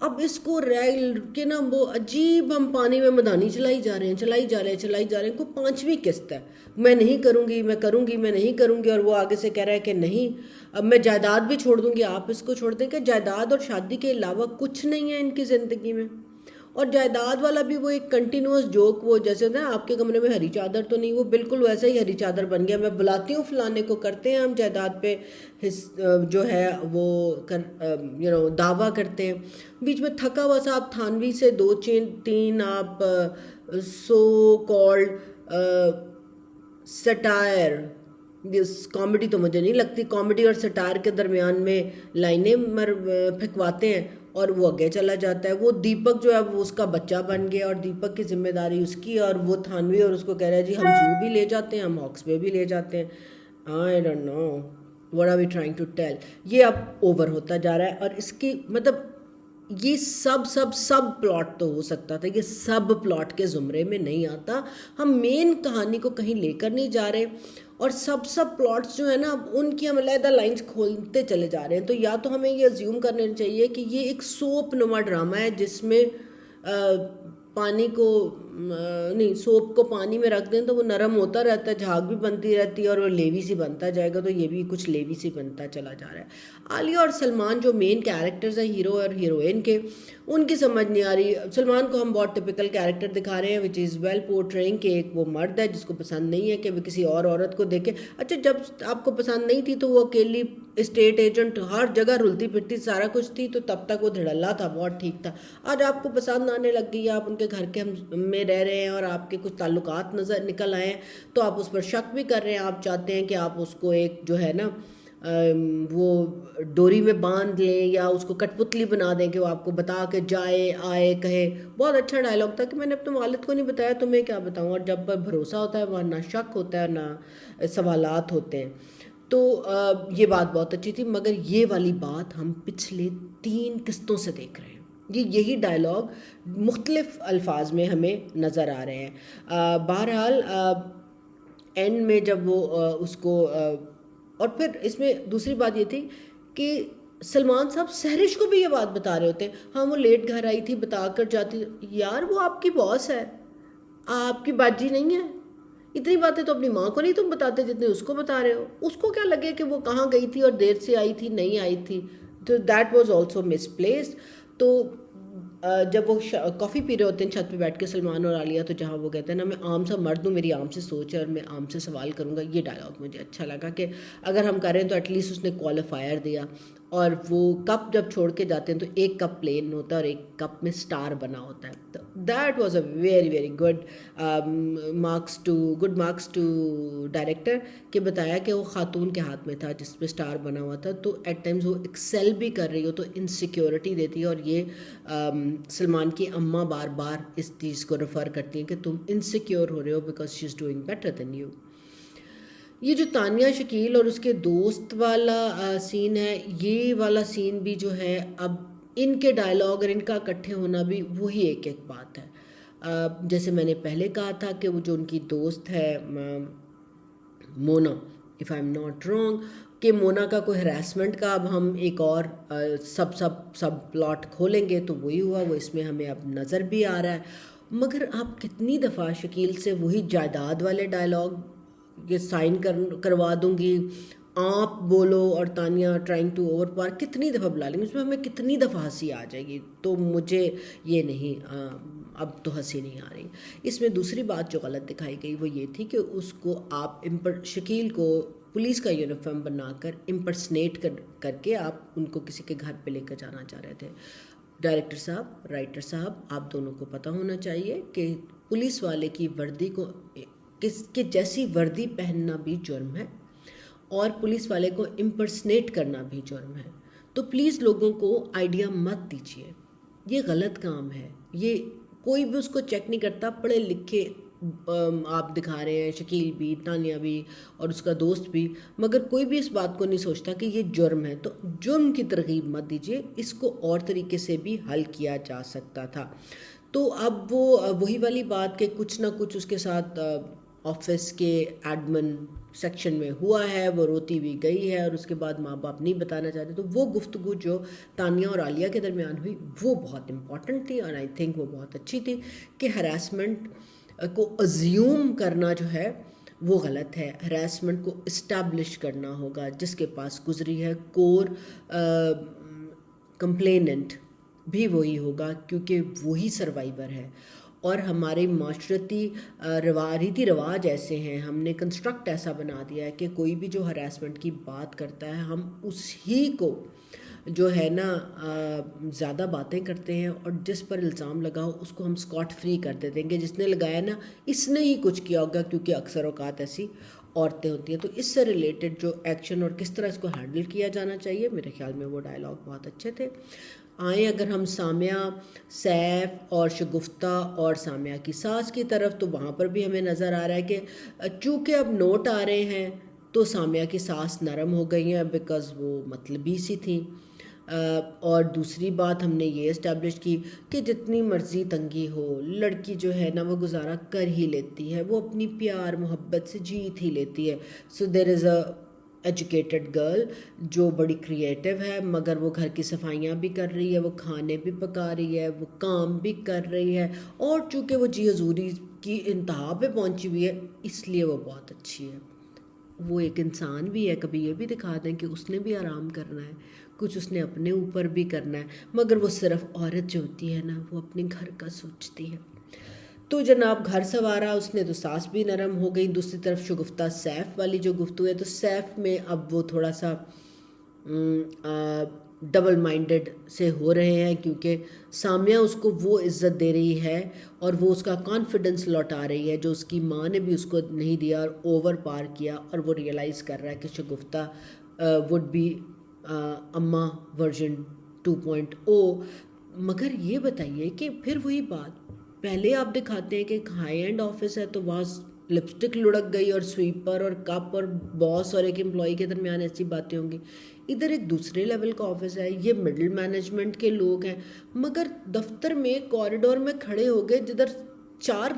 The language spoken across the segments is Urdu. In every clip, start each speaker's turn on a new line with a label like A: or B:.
A: اب اس کو ریل کے نا وہ عجیب ہم پانی میں مدانی چلائی جا رہے ہیں کوئی پانچویں قسط ہے، میں نہیں کروں گی، میں کروں گی، میں نہیں کروں گی، اور وہ آگے سے کہہ رہا ہے کہ نہیں اب میں جائیداد بھی چھوڑ دوں گی، آپ اس کو چھوڑ دیں کہ جائیداد اور شادی کے علاوہ کچھ نہیں ہے ان کی زندگی میں۔ اور جائیداد والا بھی وہ ایک کنٹینیوس جوک، وہ جیسے ہوتا ہے آپ کے کمرے میں ہری چادر تو نہیں، وہ بالکل ویسا ہی ہری چادر بن گیا، میں بلاتی ہوں فلانے کو، کرتے ہیں ہم جائیداد پہ جو ہے وہ دعویٰ کرتے ہیں، بیچ میں تھکا ہوا سا آپ تھانوی سے دو تین آپ سو کالڈ سٹائر، کامیڈی تو مجھے نہیں لگتی، کامیڈی اور سٹائر کے درمیان میں لائنیں پھینکواتے ہیں اور وہ آگے چلا جاتا ہے۔ وہ دیپک جو ہے وہ اس کا بچہ بن گیا اور دیپک کی ذمہ داری اس کی، اور وہ تھانوی اور اس کو کہہ رہا ہے جی ہم زو بھی لے جاتے ہیں، ہم ہاکس پہ بھی لے جاتے ہیں۔ I don't know what are we trying to tell۔ یہ اب اوور ہوتا جا رہا ہے، اور اس کی مطلب یہ سب پلاٹ تو ہو سکتا تھا، یہ سب پلاٹ کے زمرے میں نہیں آتا، ہم مین کہانی کو کہیں لے کر نہیں جا رہے، اور سب پلاٹس جو ہیں نا ان کی ہم علیحدہ لائنز کھولتے چلے جا رہے ہیں۔ تو یا تو ہمیں یہ ازیوم کرنا چاہیے کہ یہ ایک سوپ نما ڈرامہ ہے جس میں پانی کو نہیں، سوپ کو پانی میں رکھ دیں تو وہ نرم ہوتا رہتا ہے، جھاگ بھی بنتی رہتی ہے اور وہ لیوی سی بنتا جائے گا، تو یہ بھی کچھ لیوی سی بنتا چلا جا رہا ہے۔ عالیہ اور سلمان جو مین کیریکٹرز ہیں ہیرو اور ہیروئن کے، ان کی سمجھ نہیں آ رہی۔ سلمان کو ہم بہت ٹپیکل کیریکٹر دکھا رہے ہیں وچ از ویل پورٹرینگ کہ ایک وہ مرد ہے جس کو پسند نہیں ہے کہ وہ کسی اور عورت کو دیکھے۔ اچھا جب آپ کو پسند نہیں تھی تو وہ اکیلی اسٹیٹ ایجنٹ ہر جگہ رلتی پھرتی سارا کچھ تھی، تو تب تک وہ دھڑلہ تھا، بہت ٹھیک تھا۔ آج آپ کو پسند آنے لگ گئی، آپ ان کے گھر کے میں رہ رہے ہیں اور آپ کے کچھ تعلقات نکل آئے ہیں تو آپ اس پر شک بھی کر رہے ہیں، آپ چاہتے ہیں کہ آپ اس کو ایک جو ہے نا وہ ڈوری میں باندھ لیں یا اس کو کٹ پتلی بنا دیں کہ وہ آپ کو بتا کے جائے آئے کہے۔ بہت اچھا ڈائلاگ تھا کہ میں نے اپنے والد کو نہیں بتایا، تمہیں کیا بتاؤں، اور جب بھروسہ ہوتا ہے وہاں نہ شک ہوتا ہے نہ سوالات ہوتے ہیں۔ تو یہ بات بہت اچھی تھی، مگر یہ والی بات ہم پچھلے 3 قسطوں سے دیکھ رہے ہیں، یہی ڈائلاگ مختلف الفاظ میں ہمیں نظر آ رہے ہیں۔ بہرحال اینڈ میں جب وہ اس کو اور پھر اس میں دوسری بات یہ تھی کہ سلمان صاحب سہرش کو بھی یہ بات بتا رہے ہوتے ہیں، ہاں وہ لیٹ گھر آئی تھی بتا کر جاتی، یار وہ آپ کی باس ہے، آپ کی باجی نہیں ہے، اتنی باتیں تو اپنی ماں کو نہیں تم بتاتے جتنے اس کو بتا رہے ہو۔ اس کو کیا لگے کہ وہ کہاں گئی تھی اور دیر سے آئی تھی نہیں آئی تھی، تو that was also miss placed. تو جب وہ کافی پی رہے ہوتے ہیں چھت پہ بیٹھ کے سلمان اور عالیہ، تو جہاں وہ کہتے ہیں نا میں عام سا مرد ہوں، میری عام سے سوچ ہے اور میں عام سے سوال کروں گا، یہ ڈائلاگ مجھے اچھا لگا کہ اگر ہم کریں تو ایٹ لیسٹ اس نے کوالیفائر دیا۔ اور وہ کپ جب چھوڑ کے جاتے ہیں تو ایک کپ پلین ہوتا ہے اور ایک کپ میں سٹار بنا ہوتا ہے، تو that was a very very good marks to director کہ بتایا کہ وہ خاتون کے ہاتھ میں تھا جس پہ سٹار بنا ہوا تھا، تو ایٹ ٹائمز وہ ایکسیل بھی کر رہی ہو تو انسیکیورٹی دیتی ہے، اور یہ سلمان کی اماں بار بار اس چیز کو ریفر کرتی ہیں کہ تم انسیکیور ہو رہے ہو because she is doing better than you. یہ جو تانیہ شکیل اور اس کے دوست والا سین ہے، یہ والا سین بھی جو ہے اب ان کے ڈائلاگ اور ان کا اکٹھے ہونا بھی وہی ایک بات ہے۔ جیسے میں نے پہلے کہا تھا کہ وہ جو ان کی دوست ہے Mona, if I am not wrong, کہ مونا کا کوئی ہراسمنٹ کا اب ہم ایک اور سب پلاٹ کھولیں گے، تو وہی ہوا، وہ اس میں ہمیں اب نظر بھی آ رہا ہے۔ مگر آپ کتنی دفعہ شکیل سے وہی جائیداد والے ڈائلاگ، یہ سائن کروا دوں گی آپ بولو، اور تانیہ ٹرائنگ ٹو اوور پار، کتنی دفعہ بلا لیں گے، اس میں ہمیں کتنی دفعہ ہنسی آ جائے گی، تو مجھے یہ نہیں اب تو ہنسی نہیں آ رہی۔ اس میں دوسری بات جو غلط دکھائی گئی وہ یہ تھی کہ اس کو آپ شکیل کو پولیس کا یونیفارم بنا کر امپرسنیٹ کر کے آپ ان کو کسی کے گھر پہ لے کر جانا چاہ رہے تھے۔ ڈائریکٹر صاحب، رائٹر صاحب، آپ دونوں کو پتہ ہونا چاہیے کہ پولیس والے کی وردی کو کے جیسی وردی پہننا بھی جرم ہے اور پولیس والے کو امپرسنیٹ کرنا بھی جرم ہے، تو پلیز لوگوں کو آئیڈیا مت دیجیے، یہ غلط کام ہے، یہ کوئی بھی اس کو چیک نہیں کرتا، پڑھے لکھے آپ دکھا رہے ہیں، شکیل بھی، تانیہ بھی اور اس کا دوست بھی، مگر کوئی بھی اس بات کو نہیں سوچتا کہ یہ جرم ہے، تو جرم کی ترغیب مت دیجیے، اس کو اور طریقے سے بھی حل کیا جا سکتا تھا۔ تو اب وہی والی بات کہ کچھ نہ کچھ اس کے ساتھ آفس کے ایڈمن سیکشن میں ہوا ہے، وہ روتی ہوئی گئی ہے اور اس کے بعد ماں باپ نہیں بتانا چاہتے. تو وہ گفتگو جو تانیہ اور عالیہ کے درمیان ہوئی وہ بہت امپورٹنٹ تھی، اور آئی تھنک وہ بہت اچھی تھی کہ ہراسمنٹ کو ازیوم کرنا جو ہے وہ غلط ہے. ہراسمنٹ کو اسٹیبلش کرنا ہوگا. جس کے پاس گزری ہے کور کمپلیننٹ بھی وہی ہوگا، کیونکہ وہی سروائیور ہے. اور ہمارے معاشرتی ریتی رواج ایسے ہیں، ہم نے کنسٹرکٹ ایسا بنا دیا ہے کہ کوئی بھی جو ہراسمنٹ کی بات کرتا ہے ہم اسی کو جو ہے نا زیادہ باتیں کرتے ہیں، اور جس پر الزام لگا ہو اس کو ہم اسکاٹ فری کر دیتے ہیں کہ جس نے لگایا نا اس نے ہی کچھ کیا ہوگا، کیونکہ اکثر اوقات ایسی عورتیں ہوتی ہیں. تو اس سے ریلیٹڈ جو ایکشن اور کس طرح اس کو ہینڈل کیا جانا چاہیے، میرے خیال میں وہ ڈائلاگ بہت اچھے تھے. آئیں اگر ہم سامیہ، سیف اور شگفتہ اور سامیہ کی ساس کی طرف، تو وہاں پر بھی ہمیں نظر آ رہا ہے کہ چونکہ اب نوٹ آ رہے ہیں تو سامیہ کی ساس نرم ہو گئی ہیں بیکاز وہ مطلبی سی تھیں. اور دوسری بات ہم نے یہ اسٹیبلش کی کہ جتنی مرضی تنگی ہو لڑکی جو ہے نا وہ گزارا کر ہی لیتی ہے، وہ اپنی پیار محبت سے جیت ہی لیتی ہے. سو دیر از اے ایجوکیٹڈ گرل جو بڑی کریٹو ہے، مگر وہ گھر کی صفائیاں بھی کر رہی ہے، وہ کھانے بھی پکا رہی ہے، وہ کام بھی کر رہی ہے، اور چونکہ وہ جی حضوری کی انتہا پہ پہنچی ہوئی ہے اس لیے وہ بہت اچھی ہے. وہ ایک انسان بھی ہے، کبھی یہ بھی دکھا دیں کہ اس نے بھی آرام کرنا ہے، کچھ اس نے اپنے اوپر بھی کرنا ہے، مگر وہ صرف عورت جو ہوتی ہے نا وہ اپنے گھر کا سوچتی ہے. تو جناب گھر سنوارا اس نے تو ساس بھی نرم ہو گئی. دوسری طرف شگفتہ سیف والی جو گفتگو ہے تو سیف میں اب وہ تھوڑا سا ڈبل مائنڈڈ سے ہو رہے ہیں، کیونکہ سامیہ اس کو وہ عزت دے رہی ہے اور وہ اس کا کانفیڈنس لوٹا رہی ہے جو اس کی ماں نے بھی اس کو نہیں دیا اور اوور پار کیا، اور وہ ریئلائز کر رہا ہے کہ شگفتہ وڈ بی اماں ورژن 2.0. مگر یہ بتائیے کہ پھر وہی بات پہلے آپ دکھاتے ہیں کہ ایک ہائی اینڈ آفس ہے تو وہاں لپسٹک لڑک گئی اور سویپر اور کپ اور باس اور ایک امپلائی کے درمیان ایسی باتیں ہوں گی. ادھر ایک دوسرے لیول کا آفس ہے، یہ مڈل مینجمنٹ کے لوگ ہیں، مگر دفتر میں کوریڈور میں کھڑے ہو گئے جدھر 4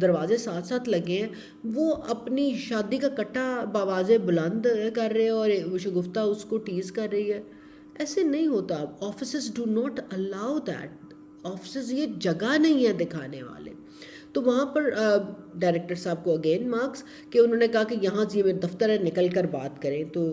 A: دروازے ساتھ ساتھ لگے ہیں، وہ اپنی شادی کا کٹا بآوازیں بلند کر رہے ہیں اور شگفتہ اس کو ٹیز کر رہی ہے. ایسے نہیں ہوتا. Offices do not allow that. Offices یہ جگہ نہیں ہے دکھانے والے. تو وہاں پر ڈائریکٹر صاحب کو اگین مارکس کہ انہوں نے کہا کہ یہاں سے یہ دفتر ہے، نکل کر بات کریں. تو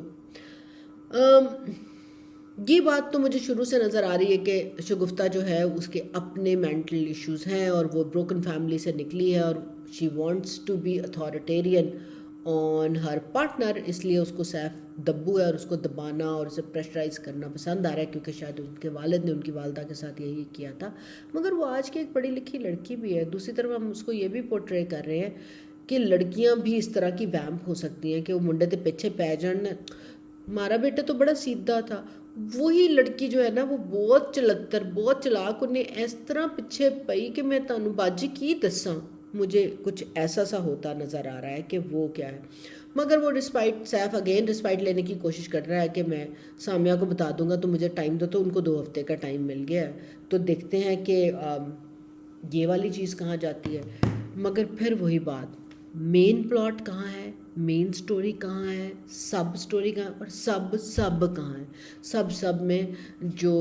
A: یہ بات تو مجھے شروع سے نظر آ رہی ہے کہ شگفتہ جو ہے اس کے اپنے مینٹل ایشوز ہیں اور وہ بروکن فیملی سے نکلی ہے اور she wants to be authoritarian on her partner. اس لیے اس کو سیف دبو ہے اور اس کو دبانا اور اسے پریشرائز کرنا پسند آ رہا ہے، کیونکہ شاید ان کے والد نے ان کی والدہ کے ساتھ یہی کیا تھا. مگر وہ آج کی ایک پڑھی لکھی لڑکی بھی ہے. دوسری طرف ہم اس کو یہ بھی پورٹرے کر رہے ہیں کہ لڑکیاں بھی اس طرح کی ویمپ ہو سکتی ہیں کہ وہ منڈے تے پیچھے پی جان. ہمارا بیٹا تو بڑا سیدھا تھا، وہی لڑکی جو ہے نا وہ بہت چلتر بہت چلاک، انہیں اس طرح پیچھے پئی کہ میں تانوں باجی کی دساں. مجھے کچھ ایسا سا ہوتا نظر آ رہا ہے کہ وہ کیا ہے. مگر وہ رسپائٹ سیف اگین رسپائٹ لینے کی کوشش کر رہا ہے کہ میں سامیہ کو بتا دوں گا تو مجھے ٹائم دو. تو ان کو 2 ہفتے کا ٹائم مل گیا ہے. تو دیکھتے ہیں کہ یہ والی چیز کہاں جاتی ہے. مگر پھر وہی بات، مین پلاٹ کہاں ہے، مین سٹوری کہاں ہے، سب سٹوری کہاں ہے، اور سب کہاں ہے. سب میں جو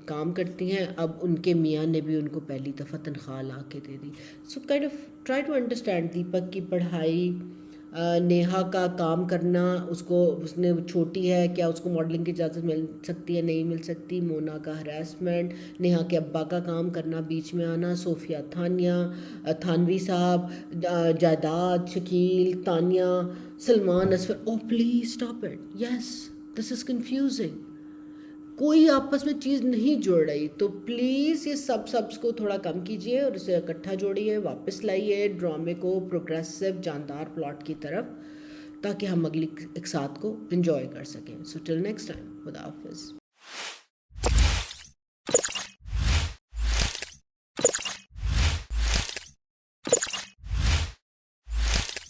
A: کام کرتی ہیں اب ان کے میاں نے بھی ان کو پہلی دفعہ تنخواہ لا کے دے دی. So kind of try to understand. Deepak کی پڑھائی، نیہا کا کام کرنا، اس نے چھوٹی ہے کیا اس کو ماڈلنگ کی اجازت مل سکتی ہے، نہیں مل سکتی. مونا کا ہراسمنٹ، نیہا کے ابا کا کام کرنا، بیچ میں آنا، صوفیہ تھانوی صاحب، جائیداد، Shakeel, Tania, Salman Asfar. Oh please stop it. Yes this is confusing. کوئی آپس میں چیز نہیں جوڑ رہی. تو پلیز یہ سبس کو تھوڑا کم کیجیے اور اسے اکٹھا جوڑیے، واپس لائیے ڈرامے کو پروگریسو جاندار پلاٹ کی طرف، تاکہ ہم اگلی ایک ساتھ کو انجوائے کر سکیں. سو ٹل نیکسٹ ٹائم، خدا حافظ.